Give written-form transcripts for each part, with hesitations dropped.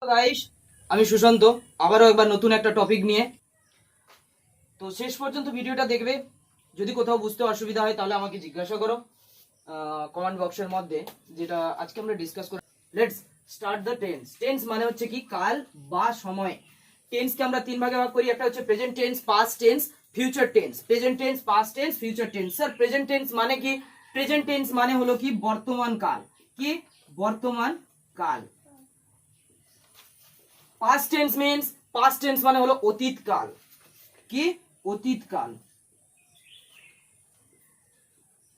Guys, আমি সুশান্ত আবারও একবার নতুন একটা টপিক নিয়ে। তো শেষ পর্যন্ত ভিডিওটা দেখবে। যদি কোথাও বুঝতে অসুবিধা হয় তাহলে আমাকে জিজ্ঞাসা করো কমেন্ট বক্সের মধ্যে, যেটা আজকে আমরা ডিসকাস করব। Let's start the tense. Tense মানে হচ্ছে কি কাল বা সময়। টেন্সকে আমরা তিন ভাগে ভাগ করি। একটা হচ্ছে present tense, past tense, future tense. Present tense, past tense, future tense. Sir present tense মানে কি? প্রেজেন্ট টেন্স মানে হলো কি বর্তমান কাল। কি বর্তমান কাল। Past tense means, past tense মানে হলো অতীত কাল। কি অতীত কাল,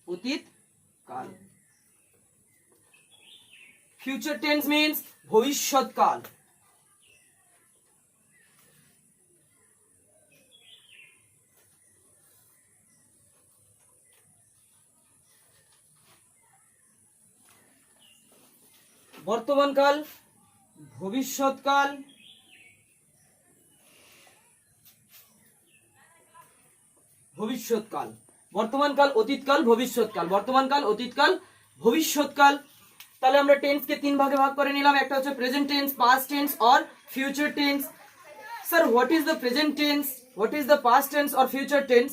অতীত কাল। ফিউচার টেন্স মিন্স ভবিষ্যৎ কাল। বর্তমান কাল, ভবিষ্যৎ কাল, ভবিষ্যৎকাল। বর্তমানকাল, অতীতকাল, ভবিষ্যৎকাল। বর্তমানকাল, অতীতকাল, ভবিষ্যৎকাল। তাহলে আমরা টেন্সকে তিন ভাগে ভাগ করে নিলাম। একটা হচ্ছে প্রেজেন্ট টেন্স, পাস্ট টেন্স আর future tense. Sir what is the present tense, what is the past tense আর ফিউচার টেন্স?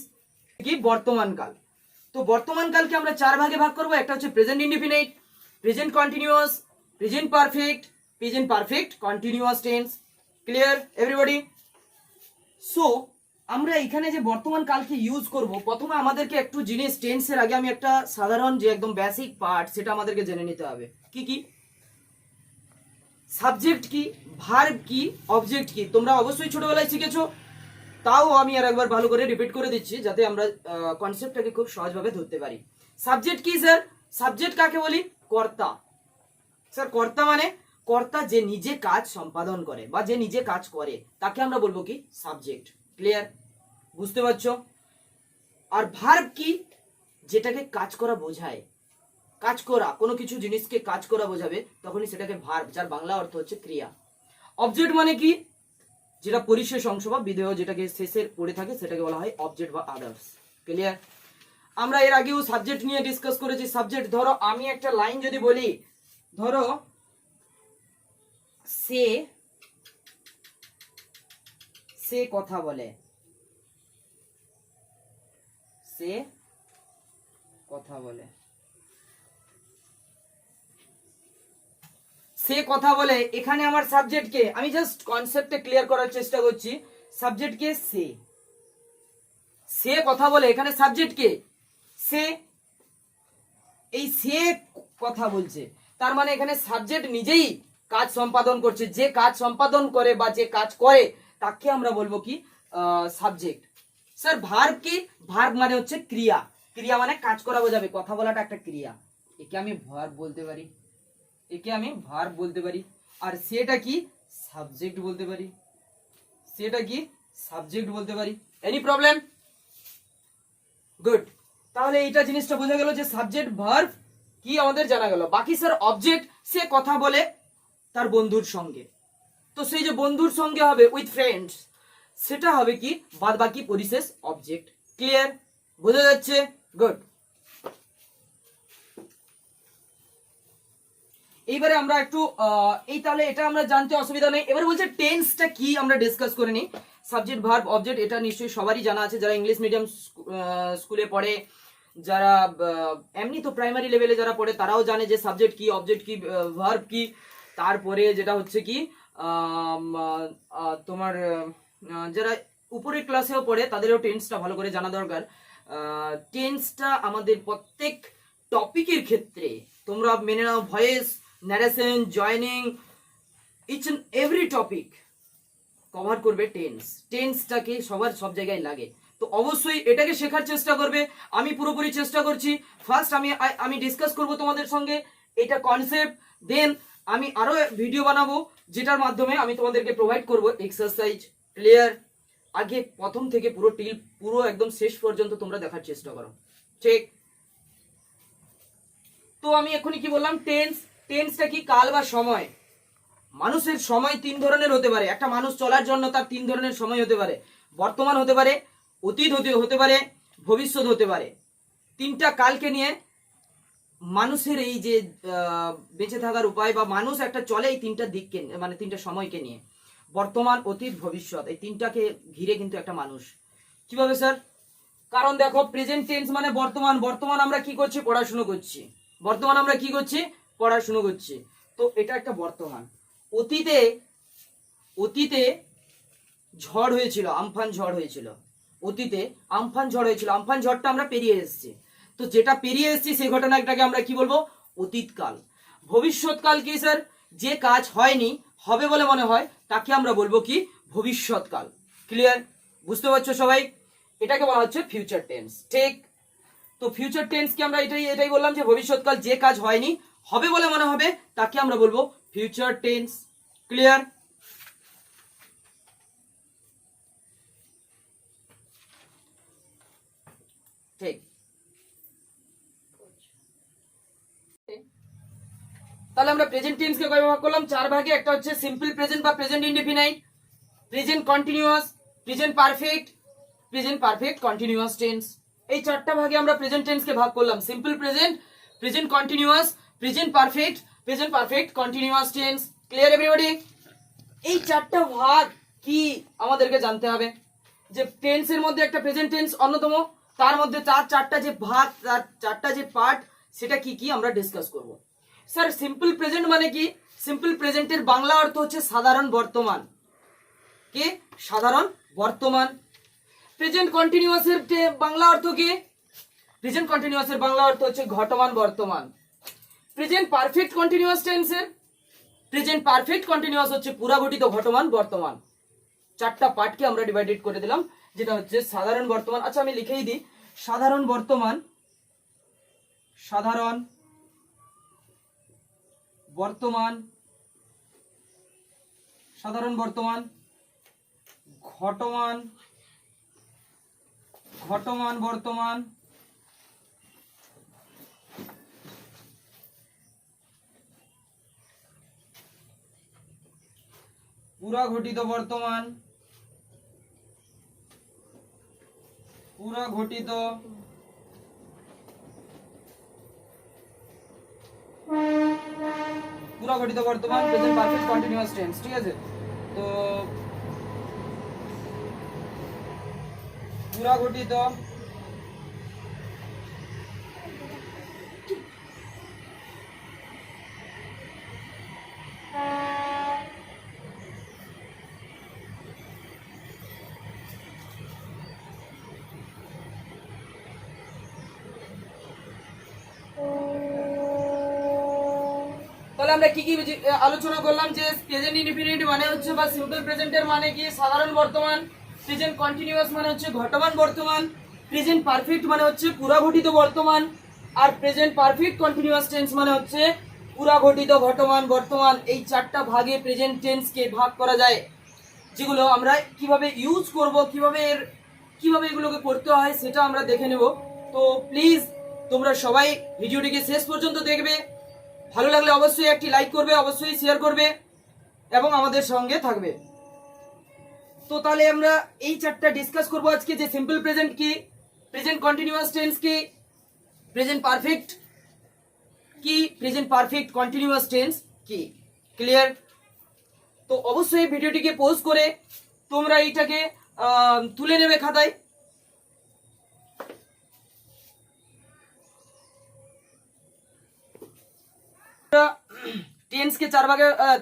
কি বর্তমানকাল। তো বর্তমানকালকে আমরা চার ভাগে ভাগ করব। একটা হচ্ছে present indefinite, present continuous, present perfect, present perfect continuous tense. Clear everybody? So আমরা এখানে যে বর্তমান কালকে ইউজ করব, প্রথমে আমাদেরকে একটু জিনিস, টেন্সের আগে আমি একটা সাধারণ যে একদম বেসিক পার্ট সেটা আমাদেরকে জেনে নিতে হবে। কি কি? সাবজেক্ট কি, ভার্ব কি, অবজেক্ট কি। তোমরা অবশ্যই ছোটবেলায় শিখেছো, তাও আমি আর একবার ভালো করে রিপিট করে দিচ্ছি যাতে আমরা কনসেপ্টটাকে খুব সহজভাবে ধরতে পারি। সাবজেক্ট কি স্যার? সাবজেক্ট কাকে বলি? কর্তা। স্যার কর্তা মানে কর্তা যে নিজে কাজ সম্পাদন করে বা যে নিজে কাজ করে তাকে আমরা বলবো কি সাবজেক্ট। ক্লিয়ার? বুঝতে পারছো? আর ভার্ব কি? যেটাকে কাজ করা বোঝায়। কাজ করা, কোনো কিছু জিনিসকে কাজ করা বোঝাবে তখনই সেটাকে ভার্ব, যার বাংলা অর্থ হচ্ছে ক্রিয়া। অবজেক্ট মানে কি? যেটা পরিশেষ অংশ বা বিধেয় যেটাকে শেষের পড়ে থাকে সেটাকে বলা হয় অবজেক্ট বা আদার্স। ক্লিয়ার? আমরা এর আগেও সাবজেক্ট নিয়ে ডিসকাস করেছি। সাবজেক্ট ধরো আমি একটা লাইন যদি বলি, ধরো সে সে কথা বলে, সে কথা বলে, সে কথা বলে। এখানে আমার সাবজেক্ট কে? আমি জাস্ট কনসেপ্টে ক্লিয়ার করার চেষ্টা করছি। সাবজেক্ট কে? সে। সে কথা বলে, এখানে সাবজেক্ট কে? সে। এই সে কথা বলছে, তার মানে এখানে সাবজেক্ট নিজেই কাজ সম্পাদন করছে। যে কাজ সম্পাদন করে বা যে কাজ করে তাকে আমরা বলবো কি সাবজেক্ট। স্যার ভার্ব কি? ভার্ব মানে হচ্ছে ক্রিয়া। ক্রিয়া মানে কাজ করা বোঝাবে। কথা বলাটা একটা ক্রিয়া, একে আমি ভার্ব বলতে পারি, একে আমি ভার্ব বলতে পারি। আর সেটা কি? সাবজেক্ট বলতে পারি, সেটা কি? সাবজেক্ট বলতে পারি। Any problem? গুড। তাহলে এইটা জিনিসটা বোঝা গেল যে সাবজেক্ট ভার্ব কি আমাদের জানা গেল। বাকি স্যার অবজেক্ট, সে কথা বলে তার বন্ধুর সঙ্গে। তো সেই যে বন্ধুর সঙ্গে হবে উইথ ফ্রেন্ডস, সেটা হবে কি বাদ বাকি পরিশেষ অবজেক্ট। ক্লিয়ার? বোঝা যাচ্ছে? গুড। এইবারে আমরা একটু এই তাহলে এটা আমরা জানতে অসুবিধা নেই। এবারে বলছে টেন্সটা কি আমরা ডিসকাস করে নিই। সাবজেক্ট ভার্ব অবজেক্ট এটা নিশ্চয়ই সবারই জানা আছে, যারা ইংলিশ মিডিয়াম স্কুলে পড়ে, যারা এমনি তো প্রাইমারি লেভেলে যারা পড়ে তারাও জানে যে সাবজেক্ট কি, অবজেক্ট কি, ভার্ব কি। তারপরে যেটা হচ্ছে কি তোমার যারা উপরের ক্লাসেও পড়ে তাদেরও টেন্সটা ভালো করে জানা দরকার। টেন্সটা আমাদের প্রত্যেক টপিকের ক্ষেত্রে তোমরা মেনে নাও, voice, narration, joining, each and every topic cover করবে টেন্স। টেন্সটাকে সবার সব জায়গায় লাগে, তো অবশ্যই এটাকে শেখার চেষ্টা করবে। আমি পুরোপুরি চেষ্টা করছি। ফার্স্ট আমি ডিসকাস করব তোমাদের সঙ্গে এটা কনসেপ্ট, দেন আমি আরো ভিডিও বানাবো যেটার মাধ্যমে আমি তোমাদেরকে প্রোভাইড করব এক্সারসাইজ। ক্লিয়ার? আগে প্রথম থেকে পুরো একদম শেষ পর্যন্ত তোমরা দেখার চেষ্টা করো। ঠিক? তো আমি এখনই কি বললাম? টেন্স। টেন্সটা কি? কাল বা সময়। মানুষের সময় তিন ধরনের হতে পারে। একটা মানুষ চলার জন্য তার তিন ধরনের সময় হতে পারে। বর্তমান হতে পারে, অতীত হতে পারে, ভবিষ্যৎ হতে পারে। তিনটা কালকে নিয়ে মানুষের এই যে বেঁচে থাকার উপায় বা মানুষ একটা চলে এই তিনটা দিককে, মানে তিনটা সময়কে নিয়ে, বর্তমান, অতীত, ভবিষ্যৎ, এই তিনটাকে ঘিরে কিন্তু একটা মানুষ। কিভাবে স্যার? কারণ দেখো প্রেজেন্ট টেন্স মানে বর্তমান, বর্তমান আমরা কি করছি? পড়াশুনো করছি। বর্তমান আমরা কি করছি? পড়াশুনো করছি। তো এটা একটা বর্তমান। অতীতে, অতীতে ঝড় হয়েছিল, আমফান ঝড় হয়েছিল। অতীতে আমফান ঝড় হয়েছিল, আমফান ঝড়টা আমরা পেরিয়ে এসেছি। তো যেটা পেরিয়ে এসেছি সেই ঘটনাটাকে আমরা কি বলবো? অতীতকাল। ভবিষ্যৎকাল কি স্যার? যে কাজ হয়নি, হবে বলে মনে হয়, তাকে আমরা বলবো কি? ভবিষ্যৎকাল। ক্লিয়ার? বুঝতে পারছো সবাই? এটাকে বলা হচ্ছে ফিউচার টেন্স। ঠিক? তো ফিউচার টেন্স কি আমরা এটাই বললাম যে ভবিষ্যৎকাল, যে কাজ হয়নি, হবে বলে মনে হবে, তাকে আমরা বলবো ফিউচার টেন্স। ক্লিয়ার? ঠিক। তাহলে আমরা প্রেজেন্ট টেন্সকে কয় ভাগ করলাম? 4 ভাগে। একটা হচ্ছে সিম্পল প্রেজেন্ট বা present indefinite, present continuous, present perfect, present perfect continuous tense. এই 4টা ভাগে আমরা প্রেজেন্ট টেন্সকে ভাগ করলাম। Simple present, present continuous, present perfect continuous tense. Clear everybody? এই 4টা ভাগ কি আমাদেরকে জানতে হবে যে টেন্সের মধ্যে একটা প্রেজেন্ট টেন্স অন্যতম, তার মধ্যে চারটা যে ভাগ, তার 4টা যে পার্ট, সেটা কি কি আমরা ডিসকাস করব। স্যার সিম্পল প্রেজেন্ট মানে কি? সিম্পল প্রেজেন্টের বাংলা অর্থ হচ্ছে সাধারণ বর্তমান। কি? সাধারণ বর্তমান। প্রেজেন্ট কন্টিনিউয়াসের বাংলা অর্থ কি? প্রেজেন্ট কন্টিনিউয়াসের বাংলা অর্থ হচ্ছে ঘটমান বর্তমান। প্রেজেন্ট পারফেক্ট কন্টিনিউয়াস টেন্সের প্রেজেন্ট পারফেক্ট কন্টিনিউয়াস হচ্ছে পুরাঘটিত ঘটমান বর্তমান। 4টা পার্টকে আমরা ডিভাইডেড করে দিলাম, যেটা হচ্ছে সাধারণ বর্তমান। আচ্ছা আমি লিখেই দিই, সাধারণ বর্তমান, সাধারণ বর্তমান, সাধারণ বর্তমান, ঘটমান, ঘটমান বর্তমান, পুরাঘটিত বর্তমান, পুরাঘটিত পুরাঘটিত বর্তমান, প্রেজেন্ট পারফেক্ট কন্টিনিউয়াস টেন্স। ঠিক আছে? তো পুরাঘটিত তাহলে আমরা কি কি আলোচনা করলাম যে প্রেজেন্ট ইনডিফিনিট মানে হচ্ছে বা সিম্পল প্রেজেন্টের মানে কি? সাধারণ বর্তমান। প্রেজেন্ট কন্টিনিউয়াস মানে হচ্ছে ঘটমান বর্তমান। প্রেজেন্ট পারফেক্ট মানে হচ্ছে পুরাঘটিত বর্তমান। আর প্রেজেন্ট পারফেক্ট কন্টিনিউয়াস টেন্স মানে হচ্ছে পুরাঘটিত ঘটমান বর্তমান। এই 4টা ভাগে প্রেজেন্ট টেন্সকে ভাগ করা যায়, যেগুলো আমরা কিভাবে ইউজ করব, কিভাবে এগুলোকে করতে হয় সেটা আমরা দেখে নেব। তো প্লিজ তোমরা সবাই ভিডিওটিকে শেষ পর্যন্ত দেখবে। ভালো লাগলে অবশ্যই একটি লাইক করবে, অবশ্যই শেয়ার করবে এবং আমাদের সঙ্গে থাকবে। তো তাহলে আমরা এই 4টা ডিসকাস করব আজকে, যে সিম্পল প্রেজেন্ট কি, প্রেজেন্ট কন্টিনিউয়াস টেন্স কি, প্রেজেন্ট পারফেক্ট কি, প্রেজেন্ট পারফেক্ট কন্টিনিউয়াস টেন্স কি। ক্লিয়ার? তো অবশ্যই ভিডিওটিকে পজ করে তোমরা এইটাকে তুলে নেবে খাতায়। টেন্সকে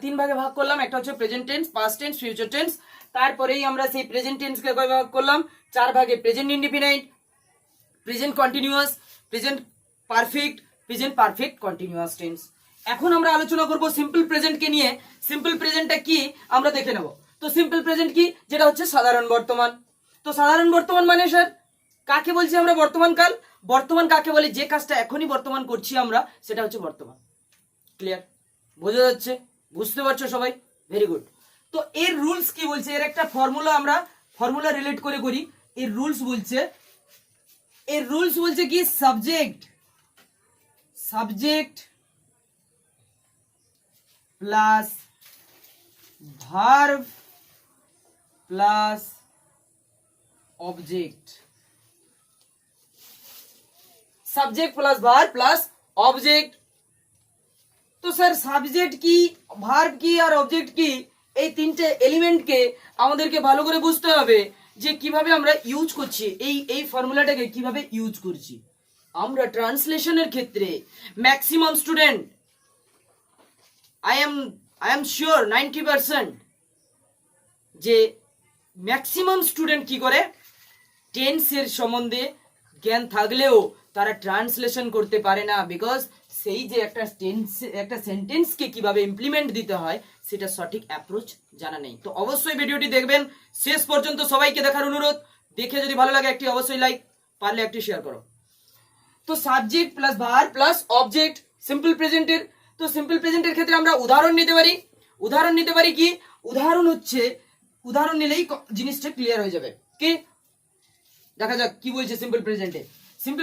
3 ভাগে ভাগ করলাম। একটা হচ্ছে present tense, past tense, future tense. তারপরেই আমরা সেই প্রেজেন্ট টেন্সকে কয় ভাগ করলাম? 4 ভাগে। Present indefinite, present continuous, present perfect continuous tense. এখন আমরা আলোচনা করব সিম্পল প্রেজেন্টকে নিয়ে। সিম্পল প্রেজেন্টটা কি আমরা দেখে নেব। তো সিম্পল প্রেজেন্ট কি? যেটা হচ্ছে সাধারণ বর্তমান। তো সাধারণ বর্তমান মানে স্যার কাকে বলছি আমরা? বর্তমান কাল। বর্তমান কাকে বলি? যে কাজটা এখনই বর্তমান করছি আমরা, সেটা হচ্ছে বর্তমান। ক্লিয়ার? বোঝা যাচ্ছে? বুঝতে পারছো সবাই? Very good. তো এর রুলস কি বলছে? এর একটা ফর্মুলা আমরা রিলেট করে করি। এর রুলস বলছে কি? Subject plus verb plus object. Subject plus verb plus object. তো স্যার সাবজেক্ট কি, ভার্ব কি আর অবজেক্ট কি, এই তিনটে এলিমেন্টকে আমাদেরকে ভালো করে বুঝতে হবে যে কিভাবে আমরা ইউজ করছি, এই ফর্মুলাটাকে কিভাবে ইউজ করছি। আমরা ট্রান্সলেশনের ক্ষেত্রে maximum student, I am sure 90% যে ম্যাক্সিমাম স্টুডেন্ট কি করে, টেন্সের সম্বন্ধে জ্ঞান থাকলেও তারা ট্রান্সলেশন করতে পারে না, বিকজ সেই যে একটা সেন্টেন্সকে কিভাবে ইমপ্লিমেন্ট দিতে হয় সেটা সঠিক অ্যাপ্রোচ জানা নেই। তো অবশ্যই ভিডিওটি দেখবেন শেষ পর্যন্ত, সবাইকে দেখার অনুরোধ। দেখে যদি ভালো লাগে একটি অবশ্যই লাইক, পারলে একটি শেয়ার করো। তো subject plus verb plus object simple প্রেজেন্টের। তো সিম্পল প্রেজেন্টের ক্ষেত্রে আমরা উদাহরণ নিতে পারি কি, উদাহরণ নিলেই জিনিসটা ক্লিয়ার হয়ে যাবে। কি দেখা যাক কি বলছে সিম্পল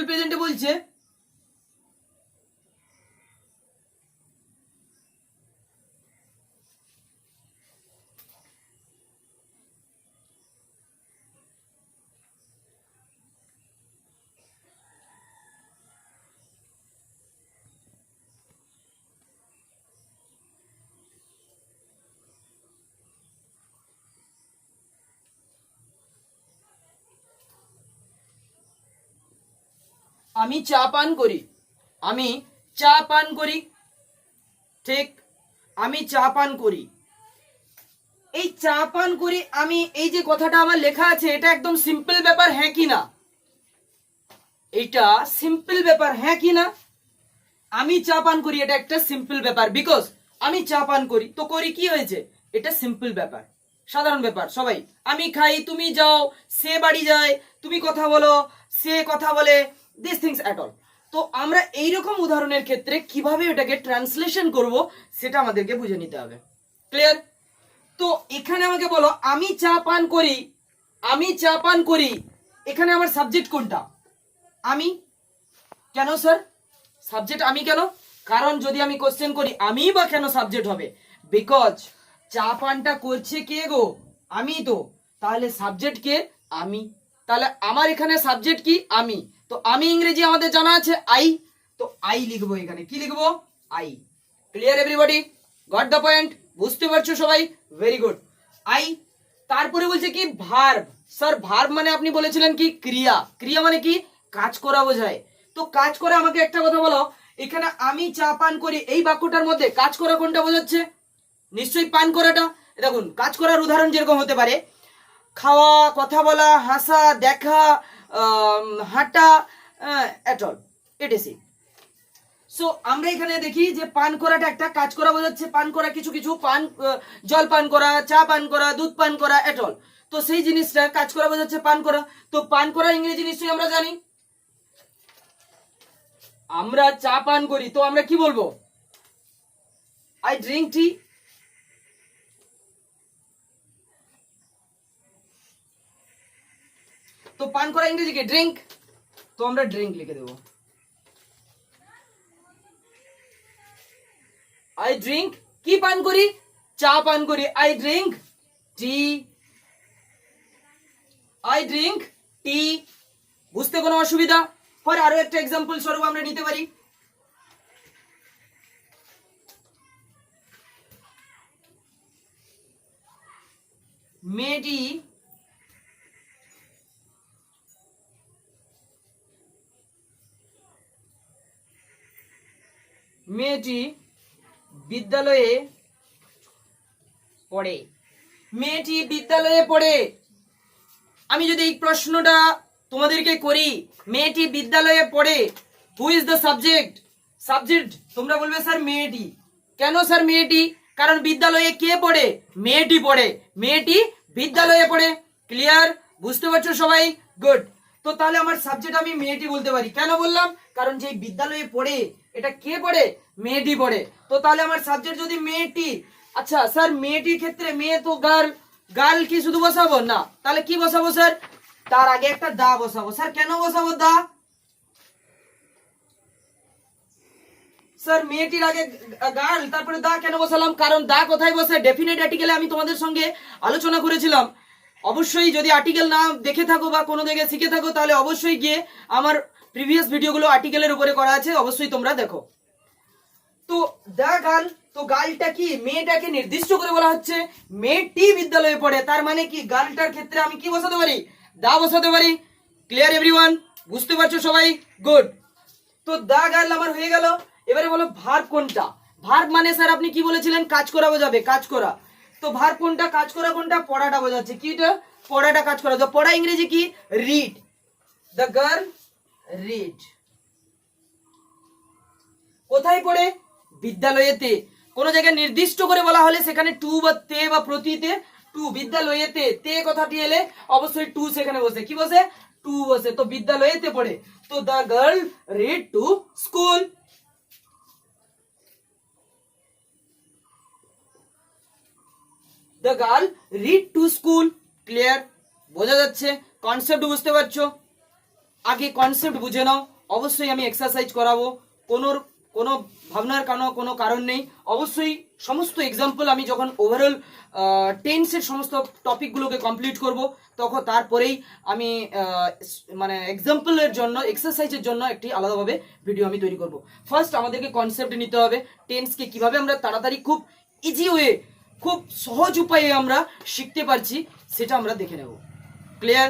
প্রেজেন্টে বলছে আমি চা পান করি, ঠিক, আমি চা পান করি। এই চা পান করি আমি, এই যে কথাটা আমার লেখা আছে এটা একদম সিম্পল ব্যাপার, হ্যাঁ কি না? এটা সিম্পল ব্যাপার, হ্যাঁ কি না? আমি চা পান করি এটা একটা সিম্পল ব্যাপার, বিকজ আমি চা পান করি, তো করি কি হয়েছে, এটা সিম্পল ব্যাপার, সাধারণ ব্যাপার। সবাই আমি খাই, তুমি যাও, সে বাড়ি যায়, তুমি কথা বলো, সে কথা বলে, দিস থিংস অ্যাট অল। তো আমরা এইরকম উদাহরণের ক্ষেত্রে কিভাবে এটাকে ট্রান্সলেশন করব সেটা আমাদেরকে বুঝে নিতে হবে। ক্লিয়ার? তো এখানে আমাকে বলো আমি চা পান করি, এখানে আমার সাবজেক্ট কোনটা? আমি। কেন স্যার সাবজেক্ট আমি কেন? কারণ যদি আমি কোশ্চেন করি আমি বা কেন সাবজেক্ট হবে, বিকজ চা পানটা করছে কে গো, আমি, তো তাহলে সাবজেক্ট কে? আমি। তাহলে আমার এখানে সাবজেক্ট কি? আমি। তো আমি ইংরেজি আমাদের জানা আছে আই, তো আই লিখবো এখানে। কি লিখবো? I. Clear everybody? Got the point? বুঝতে পারছো সবাই? Very good. আই। তারপরে বলছে কি ভার্ব। স্যার ভার্ব মানে আপনি বলেছিলেন কি ক্রিয়া, ক্রিয়া মানে কি কাজ করা বোঝায়। তো কাজ করা, আমাকে একটা কথা বলো, এখানে আমি চা পান করি এই বাক্যটার মধ্যে কাজ করা কোনটা বোঝাচ্ছে? নিশ্চয়ই পান করাটা। দেখুন কাজ করার উদাহরণ যেরকম হতে পারে খাওয়া, কথা বলা, হাসা, দেখা, হাঁটা, এট অল এটিসি। সো আমরা এখানে দেখি যে পান করাটা একটা কাজ করা বোঝাচ্ছে, পান করা কিছু পান, জল পান করা, চা পান করা, দুধ পান করা, এট অল। তো সেই জিনিসটা কাজ করা বোঝাচ্ছে পান করা। তো পান করা ইংরেজি নিশ্চয়ই আমরা জানি, আমরা চা পান করি, তো আমরা কি বলবো? I drink tea. তো পান করা ইংরেজি কি? ড্রিঙ্ক। তো আমরা ড্রিঙ্ক লিখে দেবো। আই ড্রিঙ্ক কি পান করি? চা পান করি। I drink tea, I drink tea. বুঝতে কোনো অসুবিধা? পরে আরো একটা এক্সাম্পল স্বরূপ আমরা নিতে পারি। মেয়েটি বিদ্যালয়ে পড়ে। মেয়েটি বিদ্যালয়ে পড়ে। আমি যদি এই প্রশ্নটা তোমাদেরকে করি, মেয়েটি বিদ্যালয়ে পড়ে, who is the subject? Subject তোমরা বলবে স্যার মেয়েটি। কেন স্যার মেয়েটি? কারণ বিদ্যালয়ে কে পড়ে? মেয়েটি পড়ে। মেয়েটি বিদ্যালয়ে পড়ে। ক্লিয়ার? বুঝতে পারছো সবাই? গুড। তো তাহলে আমার সাবজেক্ট আমি মেয়েটি বলতে পারি। কেন বললাম? কারণ যে বিদ্যালয়ে পড়ে এটা কে পড়ে? মেয়েটি পড়ে। তো তাহলে আমার সাবজেক্ট যদি মেয়েটি, আচ্ছা স্যার মেয়েটির ক্ষেত্রে মেয়ে তো গার্ল, গার্ল কি শুধু বসাবো না, তাহলে কি বসাবো স্যার? তার আগে একটা দা বসাবো। স্যার কেন বসাবো দা? স্যার মেয়েটির আগে গার্ল তারপরে দা কেন বসালাম? কারণ দা কোথায় বসে? ডেফিনেট আর্টিকেলে আমি তোমাদের সঙ্গে আলোচনা করেছিলাম। অবশ্যই যদি আর্টিকেল না দেখে থাকো বা কোনো জায়গায় শিখে থাকো তাহলে অবশ্যই গিয়ে আমার প্রিভিয়াস ভিডিওগুলো আর্টিকেলের উপরে করা আছে, অবশ্যই তোমরা দেখো। তো দা গার্ল, তো গার্লটা কি, মেয়েটাকে নির্দিষ্ট করে বলা হচ্ছে। মেয়েটি বিদ্যালয়ে পড়ে, তার মানে কি গার্লটার ক্ষেত্রে আমি কি বসাতে পারি, দা বসাতে পারি। ক্লিয়ার এভরিওয়ান, বুঝতে পারছো সবাই? গুড। তো দা গার্ল আমার হয়ে গেল। এবারে বলো ভার্ব কোনটা। ভার্ব মানে স্যার আপনি কি বলেছিলেন, কাজ করা বোঝাবে, কাজ করা। তো ভার্ব কোনটা, কাজ করা কোনটা, পড়াটা বোঝাচ্ছে। কিটা, পড়াটা, কাজ করা। তো পড়া ইংরেজি কি, রিড। The girl read. কোথায় পড়ে, বিদ্যালয়েতে। কোন জায়গায় নির্দিষ্ট করে বলা হলে সেখানে টু বা তে বা প্রতিতে টু, বিদ্যালয়েতে তে কথাটি এলে অবশ্যই টু সেখানে বসে, কি বসে, টু বসে। তো বিদ্যালয়েতে পড়ে। তো the girl read to school. The girl read to school. Clear, বোঝা যাচ্ছে, কনসেপ্ট বুঝতে পারছো? আগে কনসেপ্ট বুঝে নাও, অবশ্যই আমি এক্সারসাইজ করাবো, কোনো ভাবনার কোনো কারণ নেই। অবশ্যই সমস্ত এক্সাম্পল আমি যখন ওভারঅল টেন্সের সমস্ত টপিকগুলোকে কমপ্লিট করব, তখন তারপরেই আমি মানে এক্সাম্পলের জন্য, এক্সারসাইজের জন্য একটি আলাদাভাবে ভিডিও আমি তৈরি করব। ফার্স্ট আমাদেরকে কনসেপ্ট নিতে হবে, টেন্সকে কিভাবে আমরা তাড়াতাড়ি খুব ইজি ওয়ে, খুব সহজ উপায়ে আমরা শিখতে পারছি সেটা আমরা দেখে নেব। ক্লিয়ার?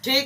ঠিক।